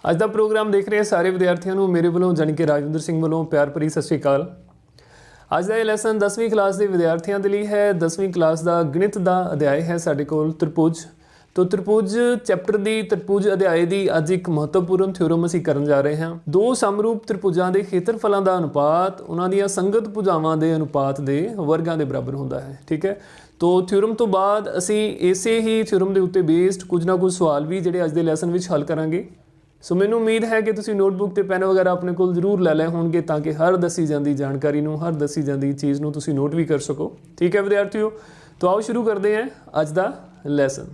ਅੱਜ ਦਾ ਪ੍ਰੋਗਰਾਮ ਦੇਖ ਰਹੇ ਸਾਰੇ ਵਿਦਿਆਰਥੀਆਂ ਨੂੰ ਮੇਰੇ ਵੱਲੋਂ ਜਾਣੀ ਕਿ ਰਾਜਵਿੰਦਰ ਸਿੰਘ ਵੱਲੋਂ ਪਿਆਰ ਭਰੀ ਸਤਿ ਸ਼੍ਰੀ ਅਕਾਲ। ਅੱਜ ਦਾ ਇਹ ਲੈਸਨ 10ਵੀਂ ਕਲਾਸ ਦੇ ਵਿਦਿਆਰਥੀਆਂ ਦੇ ਲਈ ਹੈ। 10ਵੀਂ ਕਲਾਸ ਦਾ ਗਣਿਤ ਦਾ ਅਧਿਆਇ ਹੈ ਸਾਡੇ ਕੋਲ ਤ੍ਰਿਭੁਜ। तो त्रिभुज चैप्टर ਦੀ त्रिभुज ਅਧਿਆਇ ਦੀ ਅੱਜ ਇੱਕ ਮਹੱਤਵਪੂਰਨ ਥਿਓਰਮ ਅਸੀਂ ਕਰਨ ਜਾ ਰਹੇ ਹਾਂ। ਦੋ ਸਮਰੂਪ ਤ੍ਰਿਭੁਜਾਂ ਦੇ ਖੇਤਰਫਲਾਂ ਦਾ ਅਨੁਪਾਤ ਉਹਨਾਂ ਦੀਆਂ ਸੰਗਤ ਭੁਜਾਵਾਂ ਦੇ ਅਨੁਪਾਤ ਦੇ ਵਰਗਾਂ ਦੇ ਬਰਾਬਰ ਹੁੰਦਾ ਹੈ। ਠੀਕ ਹੈ, तो ਥਿਓਰਮ ਤੋਂ ਬਾਅਦ ਅਸੀਂ ਇਸੇ ਹੀ ਥਿਓਰਮ ਦੇ ਉੱਤੇ ਬੇਸਡ ਕੁਝ ਨਾ ਕੁਝ ਸਵਾਲ ਵੀ ਜਿਹੜੇ ਅੱਜ ਦੇ ਲੈਸਨ ਵਿੱਚ ਹੱਲ ਕਰਾਂਗੇ। ਸੋ ਮੈਨੂੰ ਉਮੀਦ ਹੈ ਕਿ ਤੁਸੀਂ ਨੋਟਬੁੱਕ ਤੇ ਪੈਨ ਵਗੈਰਾ ਆਪਣੇ ਕੋਲ ਜ਼ਰੂਰ ਲੈ ਲਏ ਹੋਣਗੇ ਤਾਂ ਕਿ ਹਰ ਦੱਸੀ ਜਾਂਦੀ ਜਾਣਕਾਰੀ ਨੂੰ, ਹਰ ਦੱਸੀ ਜਾਂਦੀ ਚੀਜ਼ ਨੂੰ ਤੁਸੀਂ ਨੋਟ ਵੀ ਕਰ ਸਕੋ। ਠੀਕ ਹੈ ਵਿਦਿਆਰਥੀਓ, तो आओ शुरू करते हैं ਅੱਜ ਦਾ ਲੈਸਨ।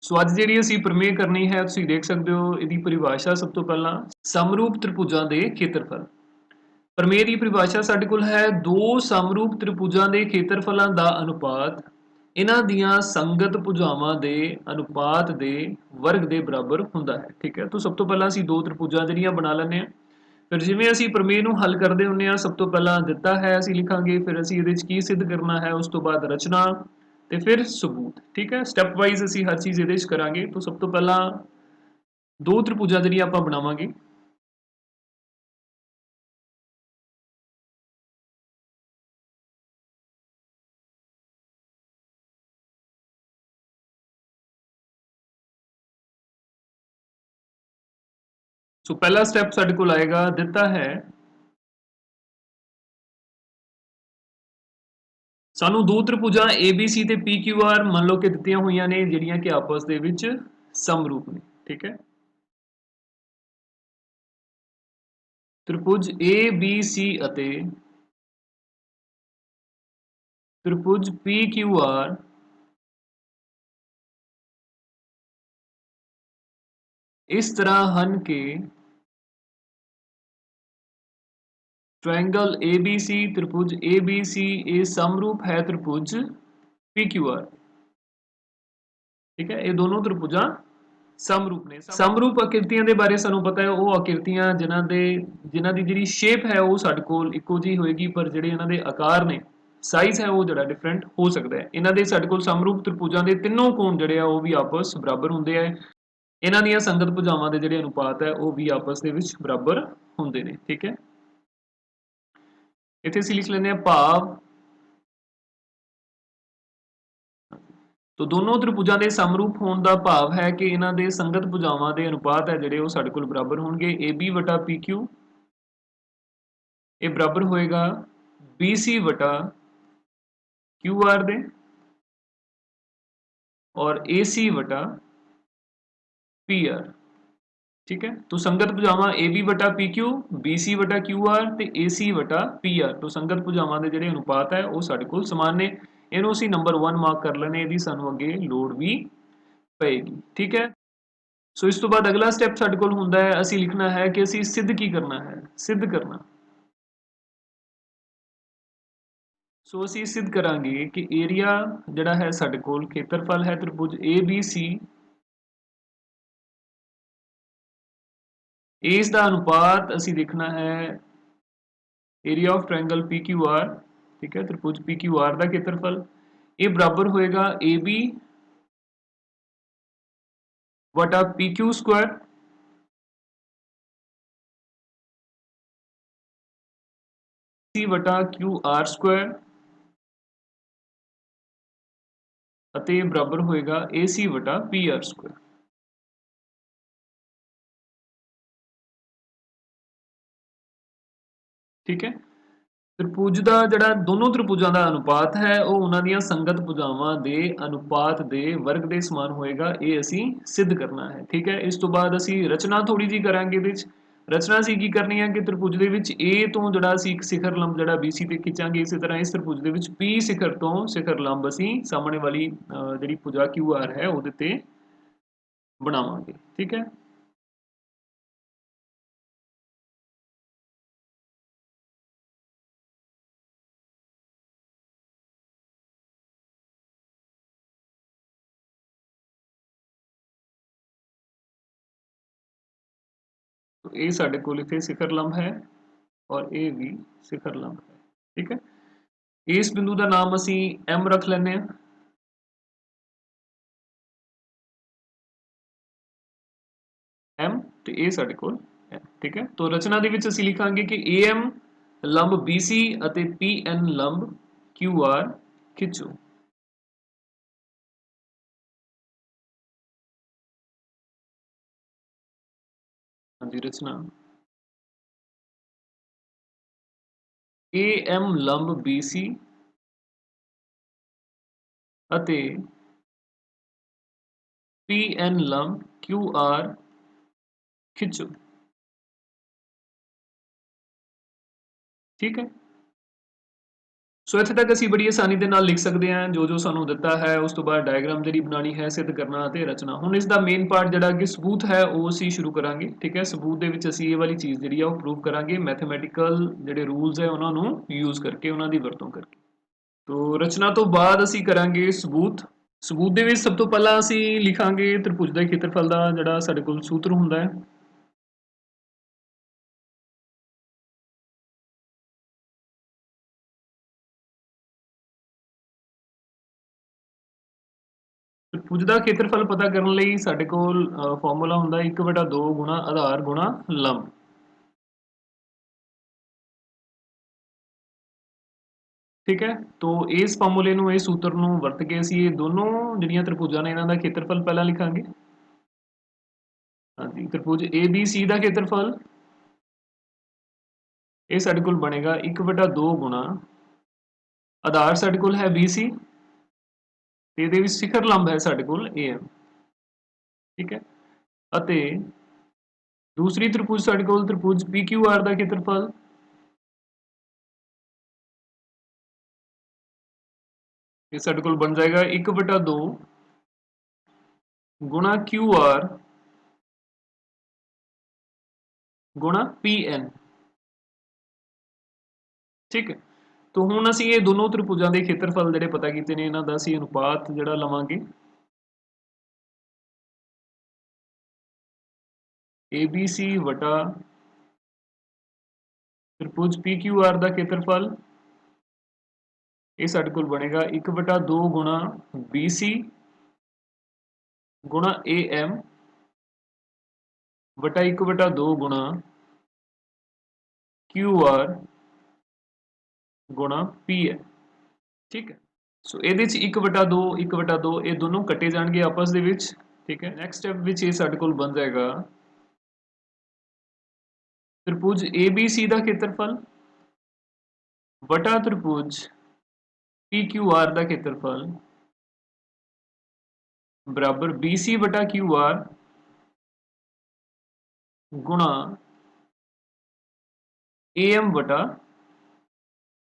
सो ਅੱਜ ਜਿਹੜੀ ਅਸੀਂ ਪ੍ਰਮੇय ਕਰਨੀ ਹੈ ਤੁਸੀਂ ਦੇਖ ਸਕਦੇ ਹੋ ਇਹਦੀ ਪਰਿਭਾਸ਼ਾ। ਸਭ ਤੋਂ ਪਹਿਲਾਂ ਸਮਰੂਪ ਤ੍ਰਿਭੁਜਾਂ ਦੇ ਖੇਤਰਫਲ। ਪ੍ਰਮੇय ਦੀ ਪਰਿਭਾਸ਼ਾ ਸਾਡੇ ਕੋਲ ਹੈ ਦੋ ਸਮਰੂਪ ਤ੍ਰਿਭੁਜਾਂ ਦੇ ਖੇਤਰਫਲਾਂ ਦਾ ਅਨੁਪਾਤ ਇਹਨਾਂ ਦੀਆਂ ਸੰਗਤ ਭੁਜਾਵਾਂ ਦੇ ਅਨੁਪਾਤ ਦੇ ਵਰਗ ਦੇ ਬਰਾਬਰ ਹੁੰਦਾ ਹੈ। ਠੀਕ ਹੈ, ਤਾਂ ਸਭ ਤੋਂ ਪਹਿਲਾਂ ਅਸੀਂ ਦੋ ਤ੍ਰਿਭੁਜਾਂ ਜਿਹੜੀਆਂ ਬਣਾ ਲੈਂਦੇ ਹਾਂ। ਫਿਰ ਜਿਵੇਂ ਅਸੀਂ ਪ੍ਰਮੇय ਨੂੰ ਹੱਲ ਕਰਦੇ ਹੁੰਦੇ ਹਾਂ, ਸਭ ਤੋਂ ਪਹਿਲਾਂ ਦਿੱਤਾ ਹੈ ਅਸੀਂ ਲਿਖਾਂਗੇ, ਫਿਰ ਅਸੀਂ ਇਹਦੇ ਵਿੱਚ ਕੀ ਸਿੱਧ ਕਰਨਾ ਹੈ, ਉਸ ਤੋਂ ਬਾਅਦ ਰਚਨਾ ਤੇ ਫਿਰ ਸਬੂਤ। ਠੀਕ ਹੈ, ਸਟੈਪ ਵਾਈਜ਼ ਅਸੀਂ ਹਰ ਚੀਜ਼ ਇਹਦੇ ਵਿੱਚ ਕਰਾਂਗੇ। ਤਾਂ ਸਭ ਤੋਂ ਪਹਿਲਾਂ ਦੋ ਤ੍ਰਿਭੁਜਾਂ ਜਿਹੜੀਆਂ ਆਪਾਂ ਬਣਾਵਾਂਗੇ। ਸੋ ਪਹਿਲਾ ਸਟੈਪ ਸਾਡੇ ਕੋਲ ਆਏਗਾ, ਦਿੱਤਾ ਹੈ ਸਾਨੂੰ ਦੋ ਤ੍ਰਿਭੁਜਾਂ ABC ਤੇ PQR ਮੰਨ ਲਓ ਕਿ ਦਿੱਤੀਆਂ ਹੋਈਆਂ ਨੇ ਜਿਹੜੀਆਂ ਕਿ ਆਪਸ ਦੇ ਵਿੱਚ ਸਮਰੂਪ ਨੇ। ਠੀਕ ਹੈ, ਤ੍ਰਿਭੁਜ ABC ਅਤੇ ਤ੍ਰਿਭੁਜ PQR ਇਸ ਤਰ੍ਹਾਂ ਹਨ ਕਿ ट्रायंगल ABC त्रिभुज ABC ਇਹ ਸਮਰੂਪ ਹੈ त्रिभुज PQR। ठीक है, ये दोनों त्रिभुजां ਸਮਰੂਪ ਨੇ। ਸਮਰੂਪ ਆਕਿਰਤੀਆਂ ਦੇ ਬਾਰੇ ਸਾਨੂੰ ਪਤਾ ਹੈ ਉਹ ਆਕਿਰਤੀਆਂ ਜਿਨ੍ਹਾਂ ਦੀ ਜਿਹੜੀ ਸ਼ੇਪ ਹੈ ਉਹ ਸਾਡੇ ਕੋਲ ਇੱਕੋ ਜਿਹੀ ਹੋਏਗੀ, ਪਰ ਜਿਹੜੇ ਇਹਨਾਂ ਦੇ ਆਕਾਰ ਨੇ, ਸਾਈਜ਼ ਹੈ ਉਹ ਜਿਹੜਾ ਡਿਫਰੈਂਟ ਹੋ ਸਕਦਾ ਹੈ। ਇਹਨਾਂ ਦੇ ਸਾਡੇ ਕੋਲ ਸਮਰੂਪ ਤ੍ਰਿਭੁਜਾਂ ਦੇ ਤਿੰਨੋਂ ਕੋਣ ਜਿਹੜੇ ਆ ਉਹ ਵੀ ਆਪਸ ਬਰਾਬਰ ਹੁੰਦੇ ਆ। ਇਹਨਾਂ ਦੀਆਂ ਸੰਗਤ ਭੁਜਾਵਾਂ ਦੇ ਜਿਹੜੇ ਅਨੁਪਾਤ ਹੈ ਉਹ ਵੀ ਆਪਸ ਦੇ ਵਿੱਚ ਬਰਾਬਰ ਹੁੰਦੇ ਨੇ। ਠੀਕ ਹੈ, ਇੱਥੇ ਅਸੀਂ ਲਿਖ ਲੈਂਦੇ ਹਾਂ ਭਾਵ तो दोनों त्रिभुजां ਦੇ ਸਮਰੂਪ ਹੋਣ ਦਾ ਭਾਵ ਹੈ ਕਿ ਇਹਨਾਂ ਦੇ ਸੰਗਤ ਭੁਜਾਵਾਂ ਦੇ ਅਨੁਪਾਤ ਹੈ ਜਿਹੜੇ ਉਹ ਸਾਡੇ ਕੋਲ ਬਰਾਬਰ ਹੋਣਗੇ। AB ਵਟਾ PQ ਇਹ ਬਰਾਬਰ ਹੋਏਗਾ BC ਵਟਾ QR ਦੇ और AC ਵਟਾ PR। ठीक है, तो संगत भुजावां AB ਵਟਾ PQ, BC ਵਟਾ QR ਤੇ AC ਵਟਾ PR। तो संगत ਭੁਜਾਵਾਂ ਦੇ ਜਿਹੜੇ ਅਨੁਪਾਤ ਹੈ ਉਹ ਸਾਡੇ ਕੋਲ ਸਮਾਨ ਨੇ। ਇਹਨੂੰ ਅਸੀਂ ਨੰਬਰ 1 ਮਾਰਕ ਕਰ ਲੈਣੇ, ਇਹਦੀ ਸਾਨੂੰ ਅੱਗੇ ਲੋੜ ਵੀ ਪਏਗੀ। ਠੀਕ ਹੈ, ਸੋ ਇਸ ਤੋਂ ਬਾਅਦ ਅਗਲਾ ਸਟੈਪ ਸਾਡੇ ਕੋਲ ਹੁੰਦਾ ਹੈ ਅਸੀਂ ਲਿਖਣਾ ਹੈ ਕਿ ਅਸੀਂ ਸਿੱਧ ਕੀ ਕਰਨਾ ਹੈ, ਸਿੱਧ ਕਰਨਾ। ਸੋ ਅਸੀਂ ਸਿੱਧ ਕਰਾਂਗੇ ਕਿ ਏਰੀਆ ਜਿਹੜਾ ਹੈ ਸਾਡੇ ਕੋਲ ਖੇਤਰਫਲ ਹੈ ਤ੍ਰਿਭੁਜ ABC, ਇਸ ਦਾ ਅਨੁਪਾਤ ਅਸੀਂ ਦੇਖਣਾ ਹੈ ਏਰੀਆ ਆਫ ਟ੍ਰਾਇੰਗਲ PQR। ठीक है, त्रिभुज PQR ਦਾ ਖੇਤਰਫਲ ਇਹ ਬਰਾਬਰ ਹੋਏਗਾ AB ਵਟਾ PQ ਸਕੁਆਇਰ C ਵਟਾ QR ਸਕੁਆਇਰ ਅਤੇ ਬਰਾਬਰ ਹੋਏਗਾ AC ਵਟਾ PR ਸਕੁਆਇਰ। ਠੀਕ ਹੈ, त्रिभुज ਦਾ ਜਿਹੜਾ ਦੋਨੋਂ ਤ੍ਰਿਭੁਜਾਂ ਦਾ ਅਨੁਪਾਤ ਹੈ ਉਹ ਉਹਨਾਂ ਦੀਆਂ ਸੰਗਤ ਭੁਜਾਵਾਂ ਦੇ ਅਨੁਪਾਤ ਦੇ ਵਰਗ ਦੇ ਸਮਾਨ ਹੋਏਗਾ। ਇਹ ਅਸੀਂ ਸਿੱਧ ਕਰਨਾ ਹੈ। ਠੀਕ ਹੈ, ਇਸ ਤੋਂ ਬਾਅਦ ਅਸੀਂ ਰਚਨਾ ਥੋੜੀ ਜੀ ਕਰਾਂਗੇ। ਇਹਦੇ ਵਿੱਚ ਰਚਨਾ ਅਸੀਂ ਕੀ ਕਰਨੀ ਹੈ ਕਿ ਤ੍ਰਿਭੁਜ ਦੇ ਵਿੱਚ A ਤੋਂ ਜਿਹੜਾ ਅਸੀਂ ਇੱਕ ਸਿਖਰ ਲੰਬ ਜਿਹੜਾ BC ਤੇ ਖਿੱਚਾਂਗੇ, ਇਸੇ ਤਰ੍ਹਾਂ ਇਸ ਤ੍ਰਿਭੁਜ ਦੇ ਵਿੱਚ P ਸਿਖਰ ਤੋਂ ਸਿਖਰ ਲੰਬ ਅਸੀਂ ਸਾਹਮਣੇ ਵਾਲੀ ਜਿਹੜੀ ਭੁਜਾ QR ਹੈ ਉਹਦੇ ਤੇ ਬਣਾਵਾਂਗੇ। ਠੀਕ ਹੈ, ਇਹ ਸਾਡੇ ਕੋਲ ਇੱਥੇ ਸਿਖਰ ਲੰਬ ਹੈ ਔਰ ਇਹ ਵੀ ਸਿਖਰ ਲੰਬ ਹੈ। ਠੀਕ ਹੈ, ਇਸ ਬਿੰਦੂ ਦਾ ਨਾਮ ਅਸੀਂ M ਰੱਖ ਲੈਂਦੇ ਹਾਂ। M ਤੇ A ਸਾਡੇ ਕੋਲ M, ਠੀਕ ਹੈ। तो ਰਚਨਾ ਦੇ ਵਿੱਚ ਅਸੀਂ ਲਿਖਾਂਗੇ ਕਿ AM ਲੰਬ BC ਅਤੇ PN ਲੰਬ QR ਖਿੱਚੋ। ਹਾਂਜੀ, ਰਚਨਾ AM ਲੰਬ BC ਅਤੇ PN ਲੰਬ QR ਖਿੱਚੋ, ਠੀਕ ਹੈ। ਸੋ ਇੱਥੇ ਤੱਕ ਅਸੀਂ ਬੜੀ ਆਸਾਨੀ ਦੇ ਨਾਲ ਲਿਖ ਸਕਦੇ ਹਾਂ ਜੋ ਜੋ ਸਾਨੂੰ ਦਿੱਤਾ ਹੈ। ਉਸ ਤੋਂ ਬਾਅਦ ਡਾਇਗਰਾਮ ਜਿਹੜੀ ਬਣਾਉਣੀ ਹੈ, ਸਿੱਧ ਕਰਨਾ ਅਤੇ ਰਚਨਾ। ਹੁਣ ਇਸ ਦਾ ਮੇਨ ਪਾਰਟ ਜਿਹੜਾ ਕਿ ਸਬੂਤ ਹੈ ਉਹ ਅਸੀਂ ਸ਼ੁਰੂ ਕਰਾਂਗੇ, ਠੀਕ ਹੈ। ਸਬੂਤ ਦੇ ਵਿੱਚ ਅਸੀਂ ਇਹ ਵਾਲੀ ਚੀਜ਼ ਜਿਹੜੀ ਆ ਉਹ ਪ੍ਰੂਵ ਕਰਾਂਗੇ ਮੈਥਮੈਟੀਕਲ ਜਿਹੜੇ ਰੂਲਸ ਹੈ ਉਹਨਾਂ ਨੂੰ ਯੂਜ਼ ਕਰਕੇ, ਉਹਨਾਂ ਦੀ ਵਰਤੋਂ ਕਰਕੇ। ਤੋ ਰਚਨਾ ਤੋਂ ਬਾਅਦ ਅਸੀਂ ਕਰਾਂਗੇ ਸਬੂਤ। ਸਬੂਤ ਦੇ ਵਿੱਚ ਸਭ ਤੋਂ ਪਹਿਲਾਂ ਅਸੀਂ ਲਿਖਾਂਗੇ ਤ੍ਰਿਭੁਜ ਦਾ ਖੇਤਰਫਲ ਦਾ ਜਿਹੜਾ ਸਾਡੇ ਕੋਲ ਸੂਤਰ ਹੁੰਦਾ ਹੈ। ਤ੍ਰਿਭੁਜ ਦਾ ਖੇਤਰਫਲ ਪਤਾ ਕਰਨ ਲਈ ਸਾਡੇ ਕੋਲ ਫਾਰਮੂਲਾ ਹੁੰਦਾ 1/2 ਗੁਣਾ ਆਧਾਰ ਗੁਣਾ ਲੰਬ, ਠੀਕ ਹੈ। ਤੋ ਇਸ ਫਾਰਮੂਲੇ ਨੂੰ, ਇਸ ਸੂਤਰ ਨੂੰ ਵਰਤ ਕੇ ਅਸੀਂ ਇਹ ਦੋਨੋਂ ਜਿਹੜੀਆਂ ਤ੍ਰਿਭੁਜਾਂ ਨੇ ਇਹਨਾਂ ਦਾ ਖੇਤਰਫਲ ਪਹਿਲਾਂ ਲਿਖਾਂਗੇ। ਹਾਂਜੀ, ਤ੍ਰਿਭੁਜ ABC ਦਾ ਖੇਤਰਫਲ ਇਹ ਸਾਡੇ ਕੋਲ ਬਣੇਗਾ 1/2 ਗੁਣਾ ਆਧਾਰ ਸਾਡੇ ਕੋਲ ਹੈ BC ਤੇ ਇਹਦੇ ਵਿੱਚ ਸਿਖਰ ਲੰਬ ਹੈ ਸਾਡੇ ਕੋਲ AM, ਠੀਕ ਹੈ। ਅਤੇ ਦੂਸਰੀ ਤ੍ਰਿਭੁਜ ਸਾਡੇ ਕੋਲ ਤ੍ਰਿਭੁਜ PQR ਦਾ ਖੇਤਰਫਲ ਇਹ ਸਾਡੇ ਕੋਲ ਬਣ ਜਾਏਗਾ 1/2 ਗੁਣਾ QR ਗੁਣਾ PN, ਠੀਕ ਹੈ। तो ਹੁਣ ਅਸੀਂ ਇਹ ਦੋਨੋਂ ਤ੍ਰਿਭੁਜਾਂ ਦੇ ਖੇਤਰਫਲ ਜਿਹੜੇ ਪਤਾ ਕੀਤੇ ਨੇ ਇਹਨਾਂ ਦਾ ਅਸੀਂ ਅਨੁਪਾਤ ਜਿਹੜਾ ਲਵਾਂਗੇ ABC ਵਟਾ ਤ੍ਰਿਭੁਜ PQR ਦਾ ਖੇਤਰਫਲ ਇਹ ਸਾਡੇ ਕੋਲ ਬਣੇਗਾ 1/2 ਗੁਣਾ BC ਗੁਣਾ AM ਵਟਾ 1/2 ਗੁਣਾ QR ਗੁਣਾ PN, ਠੀਕ ਹੈ। ਸੋ ਇਹਦੇ ਚ 1/2 1/2 ਇਹ ਦੋਨੋਂ ਕੱਟੇ ਜਾਣਗੇ ਆਪਸ ਦੇ ਵਿੱਚ, ਠੀਕ ਹੈ। ਨੈਕਸਟ ਸਟੈਪ ਵਿੱਚ ਇਹ ਸਾਡੇ ਕੋਲ ਬਣ ਜਾਏਗਾ ਤ੍ਰਿਭੁਜ ABC ਦਾ ਖੇਤਰਫਲ ਵਟਾ ਤ੍ਰਿਭੁਜ PQR ਦਾ ਖੇਤਰਫਲ ਬਰਾਬਰ BC ਵਟਾ QR ਗੁਣਾ AM ਵਟਾ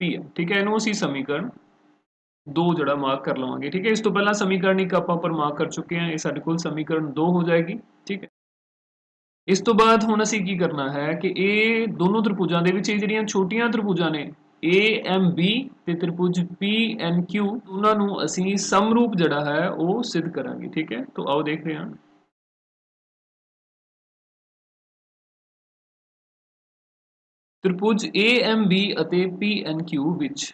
PM, ਠੀਕ ਹੈ। ਇਹਨੂੰ ਅਸੀਂ ਸਮੀਕਰਨ 2 ਜਿਹੜਾ ਮਾਰਕ ਕਰ ਲਵਾਂਗੇ, ਠੀਕ ਹੈ। ਇਸ ਤੋਂ ਪਹਿਲਾਂ ਸਮੀਕਰਨ 1 ਆਪਾਂ ਪਰ ਮਾਰਕ ਕਰ ਚੁੱਕੇ ਹਾਂ, ਇਹ ਸਾਡੇ ਕੋਲ ਸਮੀਕਰਨ 2 ਹੋ ਜਾਏਗੀ, ਠੀਕ ਹੈ। ਇਸ ਤੋਂ ਬਾਅਦ ਹੁਣ ਅਸੀਂ ਕੀ ਕਰਨਾ ਹੈ ਕਿ ਇਹ ਦੋਨੋਂ ਤ੍ਰਿਭੁਜਾਂ ਦੇ ਵਿੱਚ ਇਹ ਜਿਹੜੀਆਂ ਛੋਟੀਆਂ ਤ੍ਰਿਭੁਜਾਂ ਨੇ AMB ਤੇ ਤ੍ਰਿਭੁਜ PNQ ਉਹਨਾਂ ਨੂੰ ਅਸੀਂ ਸਮਰੂਪ ਜਿਹੜਾ ਹੈ ਉਹ ਸਿੱਧ ਕਰਾਂਗੇ, ਠੀਕ ਹੈ। ਤਾਂ ਆਓ ਦੇਖਦੇ ਹਾਂ। ਤ੍ਰਿਭੁਜ AMB ਅਤੇ PNQ ਵਿੱਚ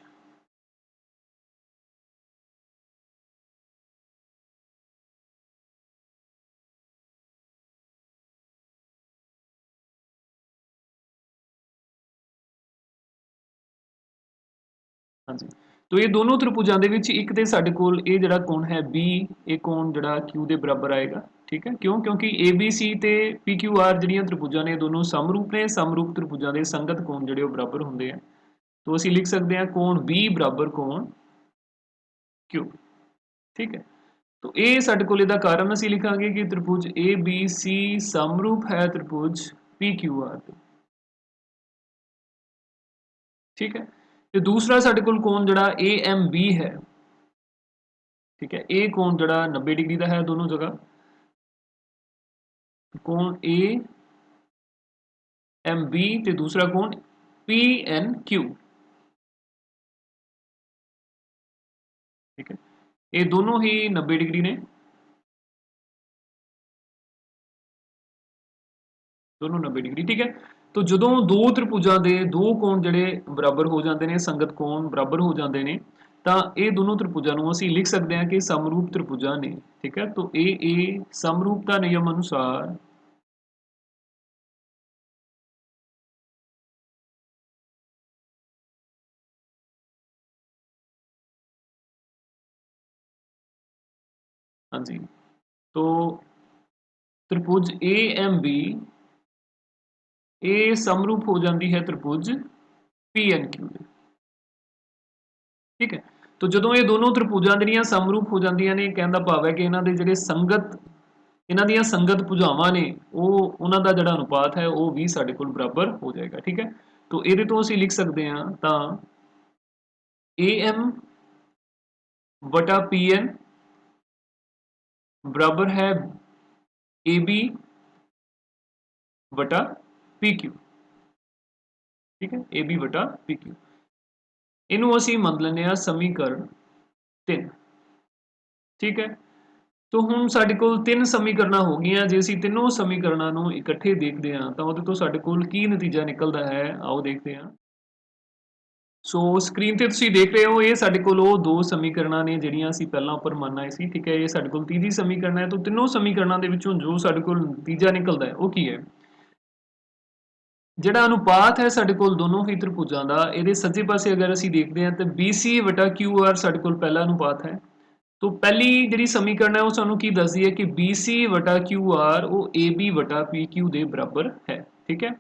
ਹਾਂਜੀ, तो ये दोनों त्रिभुजां ਦੇ ਵਿੱਚ ਇੱਕ ਤੇ ਸਾਡੇ ਕੋਲ ਇਹ ਜਿਹੜਾ ਕੋਣ ਹੈ B, ਇਹ ਕੋਣ ਜਿਹੜਾ Q ਦੇ ਬਰਾਬਰ ਆਏਗਾ, ਠੀਕ ਹੈ। ਕਿਉਂ? ਕਿਉਂਕਿ ABC ਤੇ PQR ਜਿਹੜੀਆਂ ਤ੍ਰਿਭੁਜਾਂ ਨੇ ਦੋਨੋਂ ਸਮਰੂਪ ਨੇ, ਸਮਰੂਪ ਤ੍ਰਿਭੁਜਾਂ ਦੇ ਸੰਗਤ ਕੋਣ ਜਿਹੜੇ ਉਹ ਬਰਾਬਰ ਹੁੰਦੇ ਆ। तो ਅਸੀਂ ਲਿਖ ਸਕਦੇ ਹਾਂ ਕੋਣ B ਬਰਾਬਰ ਕੋਣ Q, ਠੀਕ ਹੈ। तो ਇਹ ਸਾਡੇ ਕੋਲ ਇਹਦਾ ਕਾਰਨ ਅਸੀਂ ਲਿਖਾਂਗੇ ਕਿ ਤ੍ਰਿਭੁਜ ABC ਸਮਰੂਪ ਹੈ ਤ੍ਰਿਭੁਜ PQR ਦੇ, ਠੀਕ ਹੈ। ਤੇ ਦੂਸਰਾ ਸਾਡੇ ਕੋਲ ਕੋਣ ਜਿਹੜਾ AMB ਹੈ, ਠੀਕ ਹੈ। ਇਹ ਕੋਣ ਜਿਹੜਾ 90 ਡਿਗਰੀ ਦਾ ਹੈ ਦੋਨੋਂ ਜਗ੍ਹਾ, ਕੋਣ AMB ਤੇ ਦੂਸਰਾ ਕੋਣ PNQ, ਠੀਕ ਹੈ। ਇਹ ਦੋਨੋਂ ਹੀ 90 ਡਿਗਰੀ ਨੇ, ਦੋਨੋਂ 90 ਡਿਗਰੀ, ਠੀਕ ਹੈ। तो ਜਦੋਂ ਦੋ ਤ੍ਰਿਭੁਜਾਂ ਦੇ ਦੋ ਕੋਣ ਜਿਹੜੇ ਬਰਾਬਰ ਹੋ ਜਾਂਦੇ ਨੇ, ਸੰਗਤ ਕੋਣ ਬਰਾਬਰ ਹੋ ਜਾਂਦੇ ਨੇ, ਤਾਂ ਇਹ ਦੋਨੋਂ ਤ੍ਰਿਭੁਜਾਂ ਨੂੰ ਅਸੀਂ ਲਿਖ ਸਕਦੇ ਹਾਂ ਕਿ ਸਮਰੂਪ ਤ੍ਰਿਭੁਜਾਂ ਨੇ, ਠੀਕ ਹੈ। तो ਇਹ ਸਮਰੂਪਤਾ ਨਿਯਮ ਅਨੁਸਾਰ हाँ जी, तो त्रिभुज ए एम बी ਇਹ ਸਮਰੂਪ ਹੋ ਜਾਂਦੀ ਹੈ त्रिभुज ਪੀ ਐਨ ਕਿਊ ਦੇ। ਠੀਕ ਹੈ, तो ਜਦੋਂ ਇਹ ਦੋਨੋਂ ਤ੍ਰਿਭੁਜਾਂ ਜਿਹੜੀਆਂ ਸਮਰੂਪ ਹੋ ਜਾਂਦੀਆਂ ਨੇ, ਕਹਿਣ ਦਾ ਭਾਵ ਹੈ ਕਿ ਇਹਨਾਂ ਦੇ ਜਿਹੜੇ ਸੰਗਤ, ਇਹਨਾਂ ਦੀਆਂ ਸੰਗਤ ਭੁਜਾਵਾਂ ਨੇ, ਉਹ ਉਹਨਾਂ ਦਾ ਜਿਹੜਾ ਅਨੁਪਾਤ ਹੈ ਉਹ ਵੀ ਸਾਡੇ ਕੋਲ ਬਰਾਬਰ ਹੋ ਜਾਏਗਾ। ਠੀਕ ਹੈ, तो ਇਹਦੇ ਤੋਂ ਅਸੀਂ ਲਿਖ ਸਕਦੇ ਹਾਂ ਤਾਂ ਏ ਐਮ ਵਟਾ ਪੀ ਐਨ बराबर है ए बी वटा पी क्यू। ठीक है, ए बी वटा पी क्यू, इनू असी मन लेने आ समीकरण 3। ठीक है, तो हुण साडे कोल 3 समीकरण हो गईयां। जे असी तीनों समीकरणों नू इकट्ठे देखते हैं तो उहदे तो साडे कोल की नतीजा निकलता है, आओ देखते हैं। सो स्क्रीन ते तुसीं देख रहे हो, ये साडे कोल वो दो समीकरण ने जिहड़ियां असीं पहलां उपर मंन आए सी। ठीक है, ये साडे कोल तीजी समीकरण है। तो तीनों समीकरणों दे विचों जो साडे कोल नतीजा निकलता है वो की है, ਜਿਹੜਾ ਅਨੁਪਾਤ ਹੈ ਸਾਡੇ ਕੋਲ ਦੋਨੋਂ ਹੀ ਤ੍ਰਿਭੁਜਾਂ ਦਾ, ਇਹਦੇ ਸੱਜੇ ਪਾਸੇ ਅਗਰ ਅਸੀਂ ਦੇਖਦੇ ਹਾਂ ਤਾਂ BC ਵਟਾ QR ਸਾਡੇ ਕੋਲ ਪਹਿਲਾ ਅਨੁਪਾਤ ਹੈ। तो पहली ਜਿਹੜੀ समीकरण है वो ਸਾਨੂੰ ਕੀ ਦੱਸਦੀ ਹੈ ਕਿ BC ਵਟਾ QR ਉਹ AB ਵਟਾ PQ ਦੇ ਬਰਾਬਰ ਹੈ। ठीक है,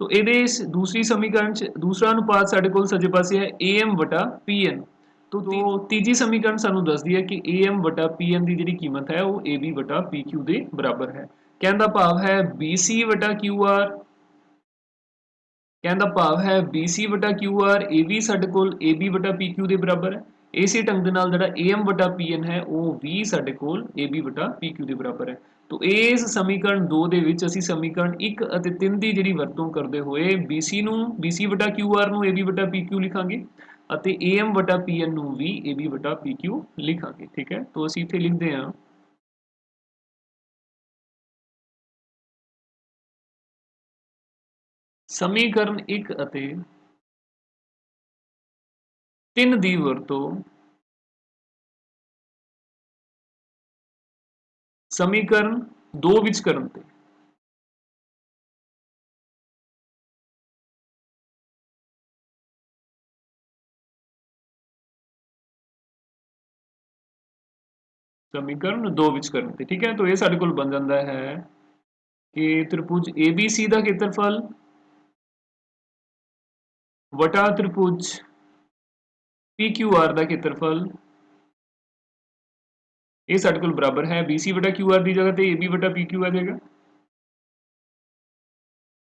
तो ਇਹਦੇ दूसरी समीकरण ਚ दूसरा अनुपात ਸਾਡੇ ਕੋਲ ਸੱਜੇ ਪਾਸੇ ਹੈ AM ਵਟਾ PN। तो ਤੀਜੀ समीकरण ਸਾਨੂੰ ਦੱਸਦੀ ਹੈ ਕਿ AM ਵਟਾ PN ਦੀ ਜਿਹੜੀ ਕੀਮਤ ਹੈ ਉਹ AB ਵਟਾ PQ ਦੇ ਬਰਾਬਰ ਹੈ। ਕਹਿਣ ਦਾ ਭਾਵ ਹੈ BC ਵਟਾ QR, कहने का भाव है BC वटा QR ए भी साडे कोल AB वटा PQ ਦੇ ਬਰਾਬਰ ਹੈ। ਇਸੇ ਢੰਗ ਦੇ ਨਾਲ ਜਿਹੜਾ AM ਵਟਾ PN ਹੈ ਉਹ ਵੀ ਸਾਡੇ ਕੋਲ AB ਵਟਾ PQ ਦੇ ਬਰਾਬਰ ਹੈ। तो ਇਸ ਸਮੀਕਰਨ 2 ਦੇ ਵਿੱਚ ਅਸੀਂ ਸਮੀਕਰਨ 1 ਅਤੇ 3 ਦੀ ਜਿਹੜੀ ਵਰਤੋਂ ਕਰਦੇ ਹੋਏ BC ਨੂੰ BC ਵਟਾ QR ਨੂੰ AB ਵਟਾ PQ ਲਿਖਾਂਗੇ ਅਤੇ AM ਵਟਾ PN ਨੂੰ ਵੀ AB ਵਟਾ PQ ਲਿਖਾਂਗੇ। ਠੀਕ ਹੈ, तो ਅਸੀਂ ਇੱਥੇ ਲਿਖਦੇ ਹਾਂ समीकरण 1 ਅਤੇ 3 ਦੀ ਵਰਤੋਂ समीकरण 2 ਵਿੱਚ ਕਰਨ ਤੇ समीकरण 2 ਵਿੱਚ ਕਰਨ ਤੇ। ठीक है, तो ਇਹ ਸਾਡੇ ਕੋਲ ਬਣ ਜਾਂਦਾ ਹੈ कि त्रिभुज ABC ਦਾ ਖੇਤਰਫਲ ਵਟਾ त्रिभुज PQR ਦਾ ਖੇਤਰਫਲ ਇਹ ਸਾਡੇ ਕੋਲ ਬਰਾਬਰ ਹੈ BC ਵਟਾ QR ਦੀ ਜਗ੍ਹਾ ਤੇ AB ਵਟਾ PQ ਆ ਜਾਏਗਾ।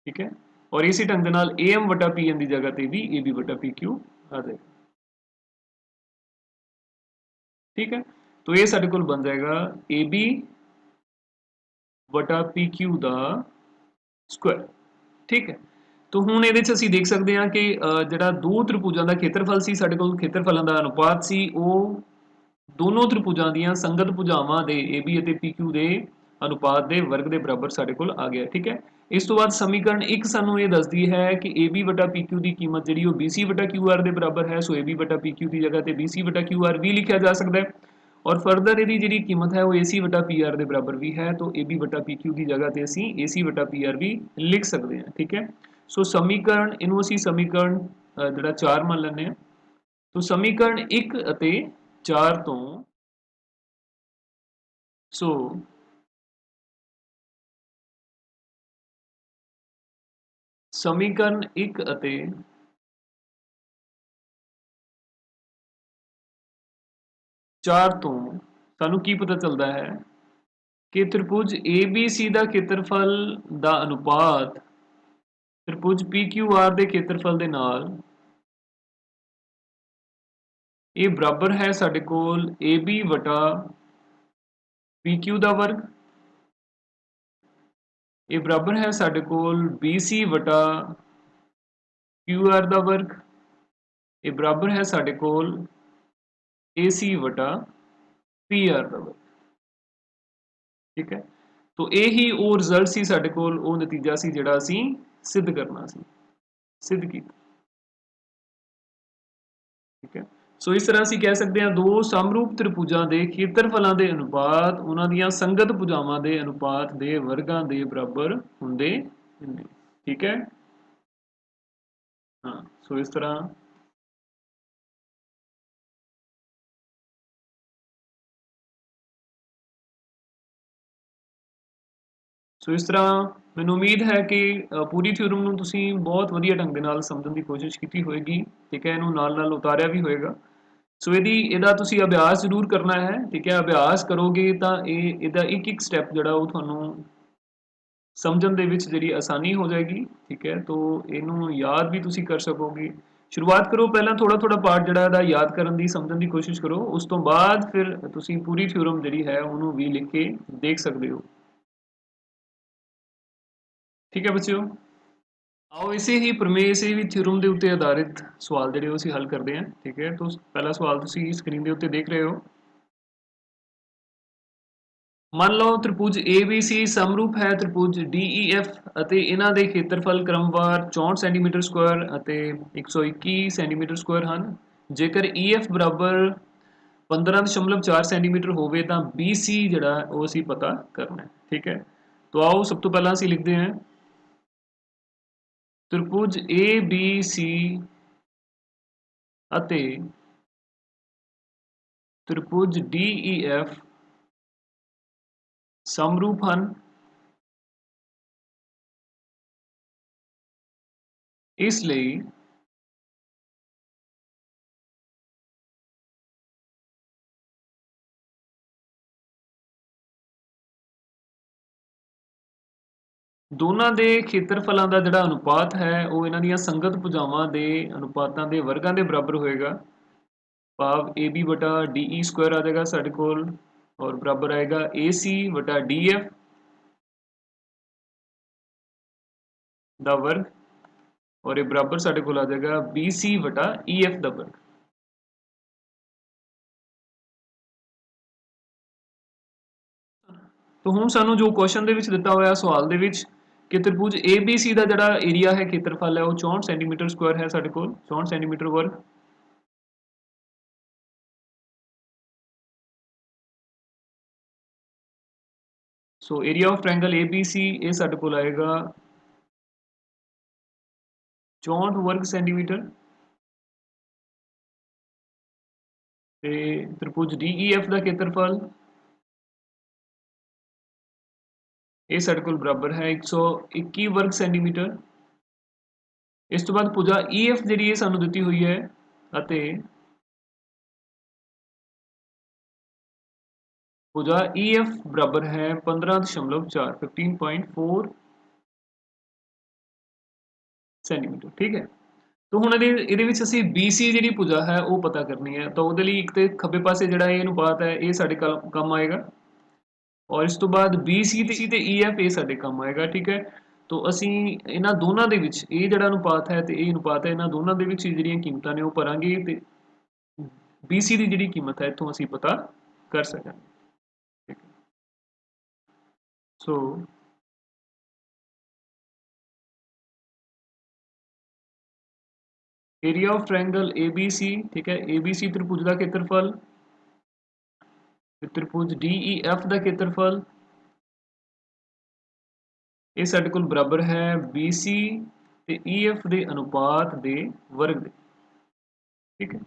ठीक है, और इसी ढंग ਦੇ ਨਾਲ AM ਵਟਾ PN ਦੀ ਜਗ੍ਹਾ ਤੇ ਵੀ AB ਵਟਾ PQ ਆ ਜਾਏਗਾ। ठीक है, तो ये ਸਾਡੇ ਕੋਲ ਬਣ ਜਾਏਗਾ AB ਵਟਾ PQ ਦਾ ਸਕੁਆਇਰ। ठीक है, तो ਹੁਣ ਇਹਦੇ ਚ ਅਸੀਂ ਦੇਖ ਸਕਦੇ ਹਾਂ ਕਿ ਜਿਹੜਾ ਦੋ ਤ੍ਰਿਭੁਜਾਂ ਦਾ ਖੇਤਰਫਲ ਸੀ, ਸਾਡੇ ਕੋਲ ਖੇਤਰਫਲਾਂ ਦਾ ਅਨੁਪਾਤ ਸੀ, ਉਹ ਦੋਨੋਂ ਤ੍ਰਿਭੁਜਾਂ ਦੀਆਂ ਸੰਗਤ ਭੁਜਾਵਾਂ ਦੇ AB ਅਤੇ PQ ਦੇ ਅਨੁਪਾਤ ਦੇ ਵਰਗ ਦੇ ਬਰਾਬਰ ਸਾਡੇ ਕੋਲ ਆ ਗਿਆ। ਠੀਕ ਹੈ, ਇਸ ਤੋਂ ਬਾਅਦ ਸਮੀਕਰਨ 1 ਸਾਨੂੰ ਇਹ ਦੱਸਦੀ ਹੈ ਕਿ AB ਵਟਾ PQ ਦੀ ਕੀਮਤ ਜਿਹੜੀ ਉਹ BC ਵਟਾ QR ਦੇ ਬਰਾਬਰ ਹੈ। ਸੋ AB ਵਟਾ PQ ਦੀ ਜਗ੍ਹਾ ਤੇ BC ਵਟਾ QR ਵੀ ਲਿਖਿਆ ਜਾ ਸਕਦਾ ਹੈ और फर्दर ਇਹਦੀ ਜਿਹੜੀ ਕੀਮਤ ਹੈ ਉਹ AC ਵਟਾ PR ਦੇ ਬਰਾਬਰ ਵੀ ਹੈ। तो AB ਵਟਾ PQ ਦੀ ਜਗ੍ਹਾ ਤੇ ਅਸੀਂ AC ਵਟਾ PR ਵੀ ਲਿਖ ਸਕਦੇ ਹਾਂ। ਠੀਕ ਹੈ, ਸੋ ਸਮੀਕਰਨ ਇਹਨੂੰ ਅਸੀਂ ਸਮੀਕਰਨ ਜਿਹੜਾ 4 ਮੰਨ ਲੈਂਦੇ ਹਾਂ। तो ਸਮੀਕਰਨ 1 ਅਤੇ 4 ਤੋਂ ਸੋ ਸਮੀਕਰਨ 1 ਅਤੇ 4 ਤੋਂ ਸਾਨੂੰ ਕੀ ਪਤਾ ਚੱਲਦਾ ਹੈ ਕਿ त्रिभुज ABC ਦਾ ਖੇਤਰਫਲ ਦਾ ਅਨੁਪਾਤ त्रिभुज PQR ਦੇ ਖੇਤਰਫਲ ਦੇ ਨਾਲ ਇਹ ਬਰਾਬਰ ਹੈ ਸਾਡੇ ਕੋਲ AB ਵਟਾ PQ ਦਾ ਵਰਗ, ਇਹ ਬਰਾਬਰ ਹੈ ਸਾਡੇ ਕੋਲ BC ਵਟਾ QR ਦਾ ਵਰਗ, ਇਹ ਬਰਾਬਰ ਹੈ ਸਾਡੇ ਕੋਲ AC ਵਟਾ PR ਦਾ ਵਰਗ। ठीक है, तो यही वो रिजल्ट सी साडे कोल, वो नतीजा सी जिहड़ा असीं सिद्ध करना सी, सिद्ध कीता। ठीक है, सो इस तरह असीं कह सकते हैं दो समरूप त्रिभुजां दे ਖੇਤਰਫਲਾਂ ਦੇ ਅਨੁਪਾਤ ਉਹਨਾਂ ਦੀਆਂ ਸੰਗਤ ਭੁਜਾਵਾਂ ਦੇ ਅਨੁਪਾਤ ਦੇ ਵਰਗਾਂ ਦੇ ਬਰਾਬਰ ਹੁੰਦੇ ਨੇ। ठीक है, हाँ, सो इस तरह ਸੋ ਇਸ ਤਰ੍ਹਾਂ ਮੈਨੂੰ ਉਮੀਦ ਹੈ ਕਿ ਪੂਰੀ ਥਿਊਰਮ ਨੂੰ ਤੁਸੀਂ ਬਹੁਤ ਵਧੀਆ ਢੰਗ ਦੇ ਨਾਲ ਸਮਝਣ ਦੀ ਕੋਸ਼ਿਸ਼ ਕੀਤੀ ਹੋਏਗੀ, ਠੀਕ ਹੈ। ਇਹਨੂੰ ਨਾਲ ਨਾਲ ਉਤਾਰਿਆ ਵੀ ਹੋਏਗਾ। ਸੋ ਇਹਦਾ ਤੁਸੀਂ ਅਭਿਆਸ ਜ਼ਰੂਰ ਕਰਨਾ ਹੈ, ਠੀਕ ਹੈ। ਅਭਿਆਸ ਕਰੋਗੇ ਤਾਂ ਇਹਦਾ ਇੱਕ ਇੱਕ ਸਟੈਪ ਜਿਹੜਾ ਉਹ ਤੁਹਾਨੂੰ ਸਮਝਣ ਦੇ ਵਿੱਚ ਜਿਹੜੀ ਆਸਾਨੀ ਹੋ ਜਾਏਗੀ, ਠੀਕ ਹੈ। ਤੋ ਇਹਨੂੰ ਯਾਦ ਵੀ ਤੁਸੀਂ ਕਰ ਸਕੋਗੇ। ਸ਼ੁਰੂਆਤ ਕਰੋ, ਪਹਿਲਾਂ ਥੋੜਾ ਥੋੜਾ ਪਾਰਟ ਜਿਹੜਾ ਇਹਦਾ ਯਾਦ ਕਰਨ ਦੀ, ਸਮਝਣ ਦੀ ਕੋਸ਼ਿਸ਼ ਕਰੋ। ਉਸ ਤੋਂ ਬਾਅਦ ਫਿਰ ਤੁਸੀਂ ਪੂਰੀ ਥਿਊਰਮ ਜਿਹੜੀ ਹੈ ਉਹਨੂੰ ਵੀ ਲਿਖ ਕੇ ਦੇਖ ਸਕਦੇ ਹੋ, ਠੀਕ ਹੈ ਬੱਚਿਓ। ਆਓ ਇਸੇ ਹੀ ਪ੍ਰਮੇय, ਇਸੇ ਵੀ ਥਿਊਰਮ ਦੇ ਉੱਤੇ ਆਧਾਰਿਤ ਸਵਾਲ ਜਿਹੜੇ ਉਹ ਅਸੀਂ ਹੱਲ ਕਰਦੇ ਹਾਂ, ਠੀਕ ਹੈ। ਤੋਂ ਪਹਿਲਾ ਸਵਾਲ ਤੁਸੀਂ ਸਕਰੀਨ ਦੇ ਉੱਤੇ ਦੇਖ ਰਹੇ ਹੋ। ਮੰਨ ਲਓ ਤ੍ਰਿਭੁਜ ABC ਸਮਰੂਪ ਹੈ ਤ੍ਰਿਭੁਜ DEF ਅਤੇ ਇਹਨਾਂ ਦੇ ਖੇਤਰਫਲ ਕ੍ਰਮਵਾਰ 64 ਸੈਂਟੀਮੀਟਰ ਸਕੁਆਇਰ ਅਤੇ 121 ਸੈਂਟੀਮੀਟਰ ਸਕੁਆਇਰ ਹਨ। ਜੇਕਰ EF ਬਰਾਬਰ 15.4 ਸੈਂਟੀਮੀਟਰ ਹੋਵੇ ਤਾਂ BC ਜਿਹੜਾ ਉਹ ਅਸੀਂ ਪਤਾ ਕਰਨਾ ਹੈ, ਠੀਕ ਹੈ। तो आओ सब तो पहला ਅਸੀਂ ਲਿਖਦੇ ਹਾਂ त्रिभुज ABC ਅਤੇ त्रिभुज DEF ਸਮਰੂਪ ਹਨ। ਇਸ ਲਈ ਦੋਨਾਂ ਦੇ ਖੇਤਰਫਲਾਂ ਦਾ ਜਿਹੜਾ ਅਨੁਪਾਤ ਹੈ ਉਹ ਇਹਨਾਂ ਦੀਆਂ ਸੰਗਤ ਭੁਜਾਵਾਂ ਦੇ ਅਨੁਪਾਤਾਂ ਦੇ ਵਰਗਾਂ ਦੇ ਬਰਾਬਰ ਹੋਏਗਾ। ਭਾਵ AB ਬਟਾ DE ਸਕੁਆਇਰ ਆ ਜਾਏਗਾ ਸਾਡੇ ਕੋਲ, ਔਰ ਬਰਾਬਰ ਆਏਗਾ AC ਬਟਾ DF ਦਾ ਵਰਗ, ਔਰ ਇਹ ਬਰਾਬਰ ਸਾਡੇ ਕੋਲ ਆ ਜਾਏਗਾ BC ਬਟਾ EF ਦਾ ਵਰਗ। तो ਹੁਣ ਸਾਨੂੰ ਜੋ ਕੁਐਸਚਨ ਦੇ ਵਿੱਚ ਦਿੱਤਾ ਹੋਇਆ ਸਵਾਲ ਦੇ ਵਿੱਚ ਕਿ ਤ੍ਰਿਭੁਜ ABC ਦਾ ਜਿਹੜਾ ਏਰੀਆ ਹੈ, ਖੇਤਰਫਲ ਹੈ, ਉਹ 64 ਸੈਂਟੀਮੀਟਰ ਸਕੁਆਇਰ ਹੈ ਸਾਡੇ ਕੋਲ, 64 ਸੈਂਟੀਮੀਟਰ ਵਰਗ। ਸੋ ਏਰੀਆ ਆਫ ਟ੍ਰਾਇੰਗਲ ABC ਇਹ ਸਾਡੇ ਕੋਲ ਆਏਗਾ 64 ਵਰਗ ਸੈਂਟੀਮੀਟਰ। ਤੇ ਤ੍ਰਿਭੁਜ DEF ਦਾ ਖੇਤਰਫਲ ਇਹ ਸਾਡੇ ਕੋਲ ਬਰਾਬਰ ਹੈ 121 ਵਰਗ ਸੈਂਟੀਮੀਟਰ। ਇਸ ਤੋਂ ਬਾਅਦ ਭੁਜਾ EF ਜਿਹੜੀ ਇਹ ਸਾਨੂੰ ਦਿੱਤੀ ਹੋਈ ਹੈ ਅਤੇ ਭੁਜਾ EF ਬਰਾਬਰ ਹੈ 15.4 15.4 ਸੈਂਟੀਮੀਟਰ, ਠੀਕ ਹੈ। तो ਹੁਣ ਇਹਦੇ ਵਿੱਚ ਅਸੀਂ BC ਜਿਹੜੀ ਭੁਜਾ ਹੈ ਉਹ ਪਤਾ ਕਰਨੀ ਹੈ। ਤਾਂ ਉਹਦੇ ਲਈ ਇੱਕ ਤੇ ਖੱਬੇ ਪਾਸੇ ਜਿਹੜਾ ਇਹ ਅਨੁਪਾਤ ਹੈ ਇਹ ਸਾਡੇ ਕੰਮ ਆਏਗਾ, ਔਰ ਇਸ ਤੋਂ ਬਾਅਦ BC ਤੇ EF ਇਹ ਸਾਡੇ ਕੰਮ ਆਏਗਾ, ਠੀਕ ਹੈ। तो ਅਸੀਂ ਇਹਨਾਂ ਦੋਨਾਂ ਦੇ ਵਿੱਚ ਇਹ ਜਿਹੜਾ ਅਨੁਪਾਤ ਹੈ ਤੇ ਇਹ ਅਨੁਪਾਤ ਹੈ, ਇਹਨਾਂ ਦੋਨਾਂ ਦੇ ਵਿੱਚ ਜਿਹੜੀਆਂ ਕੀਮਤਾਂ ਨੇ ਉਹ ਭਰਾਂਗੇ ਤੇ BC ਦੀ ਜਿਹੜੀ ਕੀਮਤ ਹੈ ਇੱਥੋਂ ਅਸੀਂ ਪਤਾ ਕਰ ਸਕਾਂਗੇ, ਠੀਕ ਹੈ। ਸੋ ਏਰੀਆ ਆਫ ट्रायंगल ABC, ठीक है। ABC त्रिभुज का खेत्रफल, त्रिभुज DEF का खेत्रफल ਇਹ ਸਾਡੇ ਕੋਲ ਬਰਾਬਰ ਹੈ BC ਤੇ EF ਦੇ ਅਨੁਪਾਤ ਦੇ ਵਰਗ ਦੇ, ਠੀਕ ਹੈ।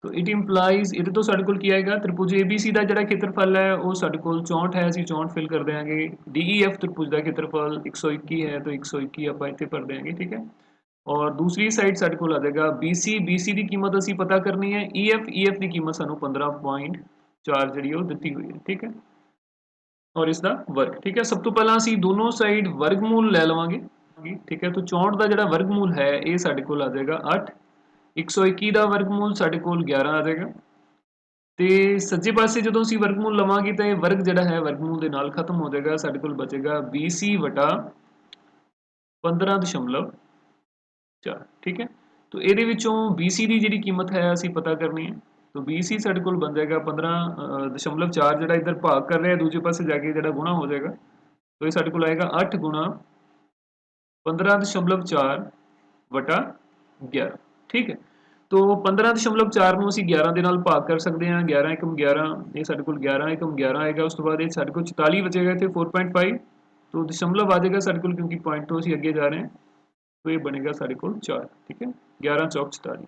तो इट इंप्लाइज ਇਹਦੇ ਤੋਂ ਸਾਡੇ ਕੋਲ ਕੀ ਆਏਗਾ, त्रिभुज ABC ਦਾ ਜਿਹੜਾ ਖੇਤਰਫਲ ਹੈ ਉਹ ਸਾਡੇ ਕੋਲ 64 ਹੈ, ਅਸੀਂ 64 ਫਿਲ ਕਰ ਦੇਵਾਂਗੇ। DEF त्रिभुज ਦਾ ਖੇਤਰਫਲ 121 ਹੈ ਤਾਂ 121 ਆਪਾਂ ਇੱਥੇ ਭਰ ਦੇਵਾਂਗੇ, ਠੀਕ ਹੈ। और दूसरी साइड ਸਾਡੇ ਕੋਲ ਆ ਜਾਏਗਾ BC ਦੀ ਕੀਮਤ ਅਸੀਂ ਪਤਾ ਕਰਨੀ ਹੈ। EF ਦੀ ਕੀਮਤ ਸਾਨੂੰ 15.4 ਜਿਹੜੀ ਉਹ ਦਿੱਤੀ ਹੋਈ ਹੈ, ਠੀਕ ਹੈ। और इसका वर्ग, ठीक है। सब तो पहला ਅਸੀਂ ਦੋਨੋਂ ਸਾਈਡ ਵਰਗਮੂਲ ਲੈ ਲਵਾਂਗੇ, ठीक है। तो 64 ਦਾ ਜਿਹੜਾ ਵਰਗਮੂਲ ਹੈ ਇਹ ਸਾਡੇ ਕੋਲ ਆ ਜਾਏਗਾ 8, 121 ਦਾ ਵਰਗਮੂਲ ਸਾਡੇ ਕੋਲ 11 ਆ ਜਾਏਗਾ। ਤੇ ਸੱਜੇ ਪਾਸੇ ਜਦੋਂ ਅਸੀਂ ਵਰਗਮੂਲ ਲਵਾਂਗੇ ਤਾਂ ਇਹ ਵਰਗ ਜਿਹੜਾ ਹੈ ਵਰਗਮੂਲ ਦੇ ਨਾਲ ਖਤਮ ਹੋ ਜਾਏਗਾ, ਸਾਡੇ ਕੋਲ ਬਚੇਗਾ BC ਵਟਾ 15.4, ठीक है। तो ਇਹਦੇ ਵਿੱਚੋਂ BC ਦੀ ਜਿਹੜੀ ਕੀਮਤ ਹੈ ਅਸੀਂ ਪਤਾ ਕਰਨੀ ਹੈ। तो BC ਸਾਡੇ ਕੋਲ ਬਣ ਜਾਏਗਾ 15.4, ਜਿਹੜਾ ਇੱਧਰ ਭਾਗ ਕਰ ਰਿਹਾ ਦੂਜੇ ਪਾਸੇ ਜਾ ਕੇ ਜਿਹੜਾ ਗੁਣਾ ਹੋ ਜਾਏਗਾ, तो ਇਹ ਸਾਡੇ ਕੋਲ ਆਏਗਾ 8 ਗੁਣਾ 15.4 ਵਟਾ 11, ਠੀਕ ਹੈ। तो 15.4 ਨੂੰ ਅਸੀਂ 11 ਦੇ ਨਾਲ ਭਾਗ ਕਰ ਸਕਦੇ ਹਾਂ, 11 ਏਕਮ 11, ਇਹ ਸਾਡੇ ਕੋਲ 11 ਏਕਮ 11 ਆਏਗਾ। ਉਸ ਤੋਂ ਬਾਅਦ ਇਹ ਸਾਡੇ ਕੋਲ 44 ਬਚੇਗਾ ਇੱਥੇ 4.5, तो दशमलव आ जाएगा ਸਾਡੇ ਕੋਲ, ਕਿਉਂਕਿ ਪੁਆਇੰਟ ਤੋਂ ਅਸੀਂ ਅੱਗੇ ਜਾ ਰਹੇ ਹਾਂ। तो ये बनेगा साढ़े को 4, ठीक है। 11 चौक 44,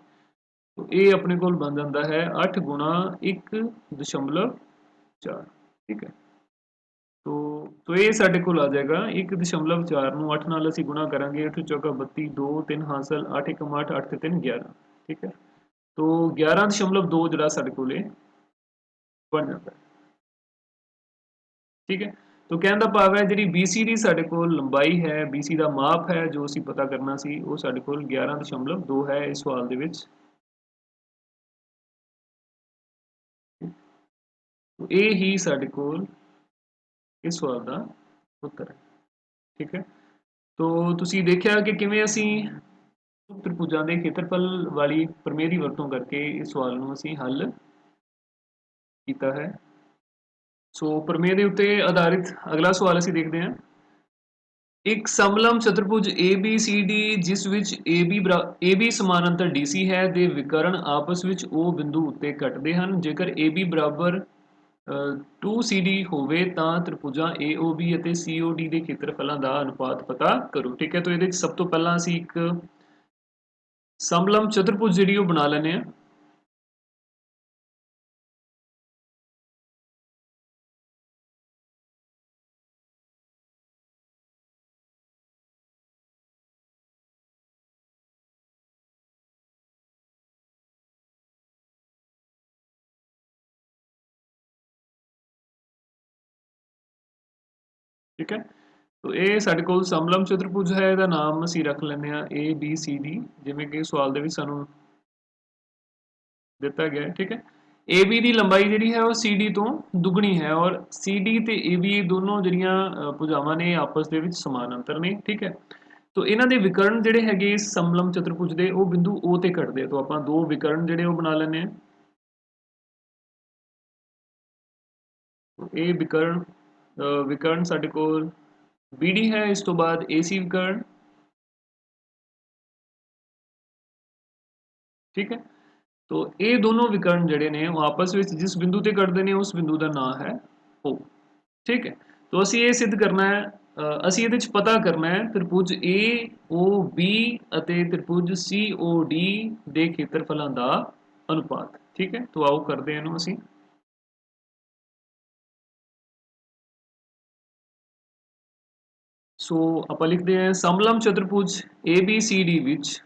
तो ये अपने को बन जाता है 8 गुणा 1.4, ठीक है। तो तो ये साढ़े कोल आ जाएगा 1.4 ਨੂੰ 8 ਨਾਲ ਅਸੀਂ ਗੁਣਾ ਕਰਾਂਗੇ 8 ਚੌਕਾ 32 2 3 ਹਾਸਲ 8 1 8 8 ਤੇ 3 11 ਠੀਕ ਹੈ तो 11.2 ਜਿਹੜਾ ਸਾਡੇ ਕੋਲ ਇਹ ਬਣ ਜਾਂਦਾ ਹੈ ठीक है तो कहने का भाव है जी BC की साढ़े को लंबाई है BC का माप है जो असी पता करना सी वो साढ़े को 11.2 है इस सवाल दे विच तो ये ही साढ़े को इस सवाल का उत्तर है ठीक है तो तुसी देखिया कि किवें असी त्रिभुजां दे खेत्रफल वाली प्रमेय की वरतों करके इस सवाल नूं असी हल कीता है सो प्रमेय के उत्ते आधारित अगला सवाल असी देखते हैं एक समलम चतुर्भुज ABCD जिस विच AB समानांतर DC है ਦੇ ਵਿਕਰਨ ਆਪਸ ਵਿੱਚ ਉਹ ਬਿੰਦੂ ਉੱਤੇ ਕੱਟਦੇ ਹਨ ਜੇਕਰ AB ਬਰਾਬਰ 2CD ਹੋਵੇ ਤਾਂ ਤ੍ਰਿਭੁਜਾਂ AOB ਅਤੇ COD ਦੇ ਖੇਤਰਫਲਾਂ ਦਾ ਅਨੁਪਾਤ ਪਤਾ ਕਰੋ ਠੀਕ ਹੈ तो ਇਹਦੇ ਵਿੱਚ ਸਭ ਤੋਂ ਪਹਿਲਾਂ ਅਸੀਂ ਇੱਕ ਸਮਲਮ ਚਤੁਰਭੁਜ ਜਿਹੜੀ ਉਹ ਬਣਾ ਲੈਂਦੇ ਹਾਂ ठीक है तो ये साढ़े को समलम चतुर्भुज है ਇਹਦਾ ਨਾਮ ਅਸੀਂ ਰੱਖ ਲੈਂਦੇ ਹਾਂ ABCD ਜਿਵੇਂ ਕਿ ਸਵਾਲ ਦੇ ਵਿੱਚ ਸਾਨੂੰ ਦਿੱਤਾ ਗਿਆ ਹੈ ठीक है AB ਦੀ ਲੰਬਾਈ ਜਿਹੜੀ ਹੈ ਉਹ CD ਤੋਂ ਦੁੱਗਣੀ ਹੈ ਔਰ CD ਤੇ AB ਦੋਨੋਂ ਜਿਹੜੀਆਂ ਭੁਜਾਵਾਂ ਨੇ ਆਪਸ ਦੇ ਵਿੱਚ ਸਮਾਨਾਂਤਰ ਨੇ ਠੀਕ ਹੈ तो ਇਹਨਾਂ ਦੇ ਵਿਕਰਨ ਜਿਹੜੇ ਹੈਗੇ ਇਸ ਸਮਲਮ ਚਤੁਰਭੁਜ ਦੇ ਉਹ ਬਿੰਦੂ O ਤੇ ਕੱਟਦੇ ਆ ਤਾਂ ਆਪਾਂ ਦੋ ਵਿਕਰਨ ਜਿਹੜੇ ਉਹ ਬਣਾ ਲੈਂਦੇ ਆ ਇਹ ਵਿਕਰਨ ਸਾਡੇ ਕੋਲ BD है इस तो बाद AC विकर्ण ठीक है तो ये दोनों विकर्ण जड़े ने वो आपस में जिस बिंदु ते कटते हैं उस बिंदु का नाम है O ठीक है तो असी ये सिद्ध करना है असी ये पता करना है त्रिभुज AOB ਅਤੇ त्रिभुज COD ਦੇ ਖੇਤਰਫਲਾਂ ਦਾ अनुपात ठीक है तो आओ करते हैं ਅਸੀਂ सो आप लिखते हैं समलम चतुर्भुज ABCD विच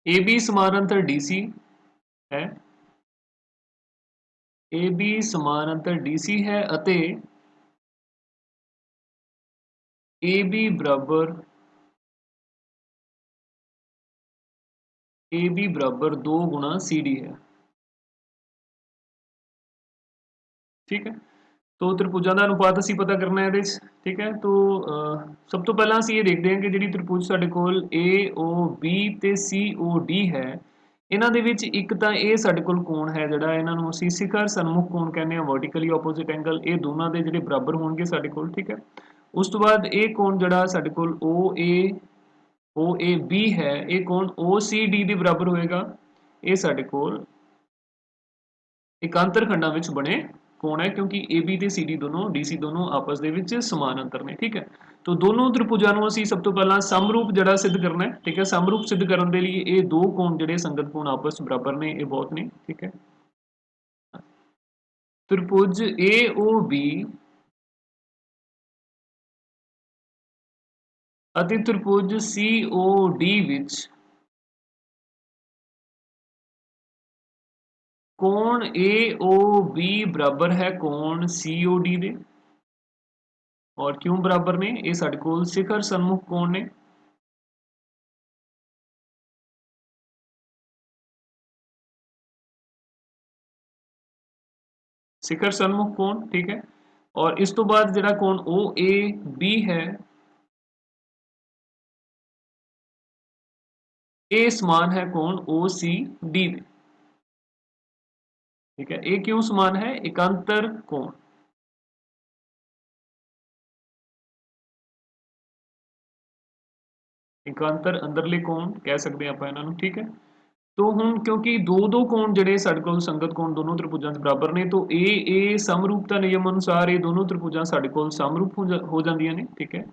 AB समानांतर DC है AB समानांतर DC है अते AB बराबर दो गुणा CD है ठीक है तो त्रिभुजां ਦਾ ਅਨੁਪਾਤ ਅਸੀਂ ਪਤਾ ਕਰਨਾ ਹੈ ਇਹਦੇ ਵਿੱਚ ਠੀਕ ਹੈ तो ਸਭ ਤੋਂ ਪਹਿਲਾਂ ਅਸੀਂ ਇਹ ਦੇਖਦੇ ਹਾਂ ਕਿ ਜਿਹੜੀ त्रिभुज ਸਾਡੇ ਕੋਲ AOB ਤੇ COD ਹੈ ਇਹਨਾਂ ਦੇ ਵਿੱਚ ਇੱਕ ਤਾਂ ਇਹ ਸਾਡੇ ਕੋਲ ਕੋਣ ਹੈ ਜਿਹੜਾ ਇਹਨਾਂ ਨੂੰ ਅਸੀਂ ਸਿਖਰ ਸਨਮੁਖ ਕੋਣ ਕਹਿੰਦੇ ਆ ਵਰਟੀਕਲੀ ਆਪੋਜ਼ਿਟ ਐਂਗਲ ਇਹ ਦੋਨਾਂ ਦੇ ਜਿਹੜੇ ਬਰਾਬਰ ਹੋਣਗੇ ਸਾਡੇ ਕੋਲ ਠੀਕ ਹੈ ਉਸ ਤੋਂ ਬਾਅਦ ਇਹ ਕੋਣ ਜਿਹੜਾ ਸਾਡੇ ਕੋਲ OAB ਹੈ ਇਹ ਕੋਣ OCD ਦੇ ਬਰਾਬਰ ਹੋਏਗਾ ਇਹ ਸਾਡੇ ਕੋਲ ਇਕਾਂਤਰ ਖੰਡਾਂ ਵਿੱਚ ਬਣੇ कौन है क्योंकि AB ਤੇ CD दोनों DC दोनों आपस ਦੇ ਵਿੱਚ ਸਮਾਨਾਂਤਰ ਨੇ ਠੀਕ ਹੈ तो दोनों त्रिभुजां ਨੂੰ ਅਸੀਂ ਸਭ ਤੋਂ ਪਹਿਲਾਂ ਸਮਰੂਪ ਜਿਹੜਾ ਸਿੱਧ ਕਰਨਾ ਹੈ ਠੀਕ ਹੈ ਸਮਰੂਪ ਸਿੱਧ ਕਰਨ ਦੇ ਲਈ ਇਹ ਦੋ ਕੋਣ ਜਿਹੜੇ ਸੰਗਤ ਕੋਣ ਆਪਸ ਬਰਾਬਰ ਨੇ ਇਹ ਬਹੁਤ ਨੇ ਠੀਕ ਹੈ त्रिभुज AOB ਅਤੇ त्रिभुज COD ਵਿੱਚ कोण AOB बराबर है कोण COD दे और क्यों बराबर ने ये साडे कोल शिखर सन्मुख कोण ने शिखर सन्मुख कोण ठीक है और इस तो बाद जिहड़ा कोण OAB है ये समान है कोण OCD दे ठीक है ये क्यों समान है एकांतर कोण एकांतर अंदरले कोण कह सकते हैं आप इन्हां नूं ठीक है तो हुण क्योंकि दो कोण जिहड़े साडे कोल संगत कोण दोनों त्रिभुजां 'ਚ बराबर ने, तो ये समरूपता नियम अनुसार ये दोनों त्रिभुजां साडे कोल समरूप हो जांदियां ने। ठीक है,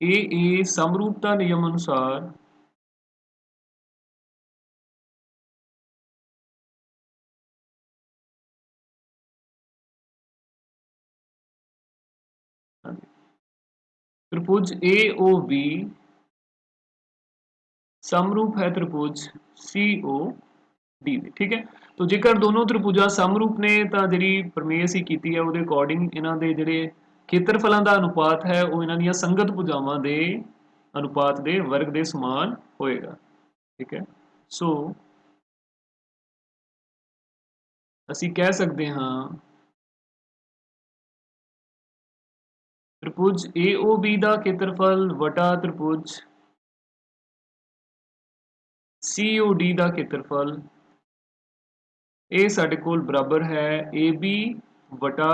ये समरूपता नियम अनुसार त्रिभुज ए ओ बी समरूप है त्रिभुज सी ओ डी। ठीक है, तो जेकर दोनों त्रिभुजां समरूप ने तो जिहड़ी प्रमेय असीं कीती है ਉਹਦੇ अकॉर्डिंग इन्हां दे जिहड़े ਖੇਤਰਫਲਾਂ ਦਾ ਅਨੁਪਾਤ ਹੈ ਉਹ ਇਹਨਾਂ ਦੀਆਂ ਸੰਗਤ ਭੁਜਾਵਾਂ ਦੇ ਅਨੁਪਾਤ ਦੇ ਵਰਗ ਦੇ ਸਮਾਨ ਹੋਏਗਾ। ਠੀਕ ਹੈ, ਸੋ ਅਸੀਂ ਕਹਿ ਸਕਦੇ ਹਾਂ त्रिभुज AOB ਦਾ ਖੇਤਰਫਲ ਵਟਾ त्रिभुज COD ਦਾ ਖੇਤਰਫਲ ਇਹ ਸਾਡੇ ਕੋਲ ਬਰਾਬਰ ਹੈ AB ਵਟਾ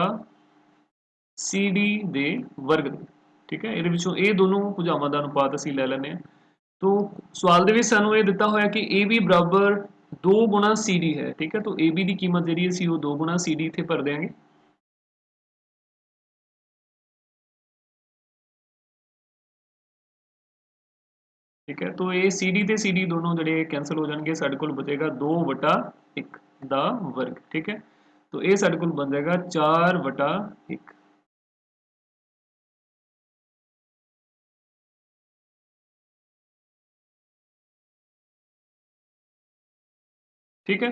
CD ਦੇ ਵਰਗ ਦੇ। ਠੀਕ ਹੈ, ਇਹਦੇ ਵਿੱਚੋਂ ਇਹ ਦੋਨੋਂ ਭੁਜਾਵਾਂ ਦਾ ਅਨੁਪਾਤ ਅਸੀਂ ਲੈ ਲੈਂਦੇ ਹਾਂ। तो सवाल ਦੇ ਵਿੱਚ ਸਾਨੂੰ ਇਹ ਦਿੱਤਾ ਹੋਇਆ ਕਿ AB ਬਰਾਬਰ 2 ਗੁਣਾ CD ਹੈ। ठीक है, तो AB ਦੀ ਕੀਮਤ ਜਿਹੜੀ ਅਸੀਂ ਉਹ 2 ਗੁਣਾ CD ਇੱਥੇ ਭਰ ਦਿਆਂਗੇ। ठीक है, तो ये CD ਤੇ CD दोनों ਜਿਹੜੇ कैंसिल हो जाएंगे, ਸਾਡੇ ਕੋਲ ਬਚੇਗਾ 2/1 ਦਾ ਵਰਗ। ठीक है, तो ਇਹ ਸਾਡੇ ਕੋਲ ਬਣ ਜਾਏਗਾ 4/1। ठीक है,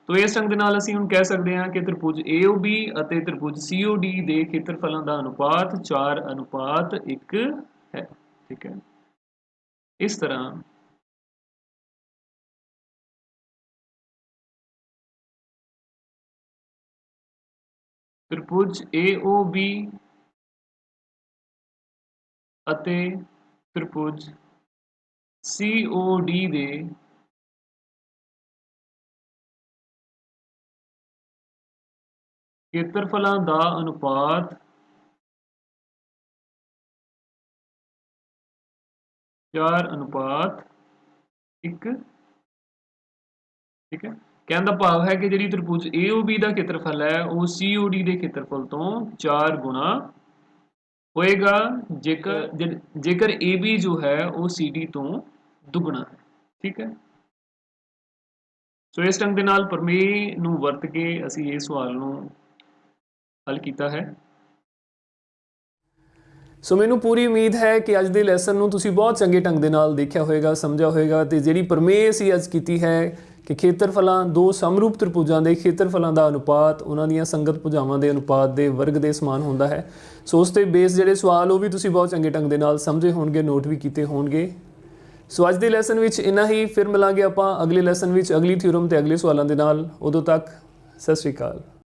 तो इस ढंग ਦੇ ਨਾਲ ਅਸੀਂ ਹੁਣ ਕਹਿ ਸਕਦੇ ਹਾਂ ਕਿ त्रिभुज AOB ਅਤੇ त्रिभुज COD ਦੇ ਖੇਤਰਫਲਾਂ ਦਾ ਅਨੁਪਾਤ 4:1 है। ठीक है, इस तरह त्रिभुज AOB ਅਤੇ त्रिभुज COD ਦੇ ਖੇਤਰਫਲਾਂ ਦਾ ਅਨੁਪਾਤ 4:1। ठीक है, कहने का भाव है कि जिहड़ी त्रिभुज AOB का खेत्रफल है वो COD के खेत्रफल तो 4 गुणा होएगा जेकर AB जो है वो CD तो दुगना है। ठीक है, सो इस ढंग के नाल प्रमेय नूं वरत के असीं इस सवाल नूं हल किया है। सो मैनू पूरी उम्मीद है कि अज के लैसन नूं तुसीं बहुत चंगे ढंग दे नाल देखिया होएगा, समझा होएगा। तो जिहड़ी प्रमेय असीं अज कीती है कि खेत्रफलां दो समरूप त्रिभुजां दे खेत्रफलां दा अनुपात उन्हां दीआं संगत भुजावां दे अनुपात दे वर्ग दे समान हुंदा है। सो उस ते बेस जिहड़े सवाल वो भी तुसीं बहुत चंगे ढंग दे नाल समझे होणगे, नोट भी कीते होणगे। सो अज के लैसन विच इन्ना ही, फिर मिलांगे आपां अगले लैसन विच अगली थ्योरम ते अगले सवालों के नाल। उदों तक सत श्री अकाल।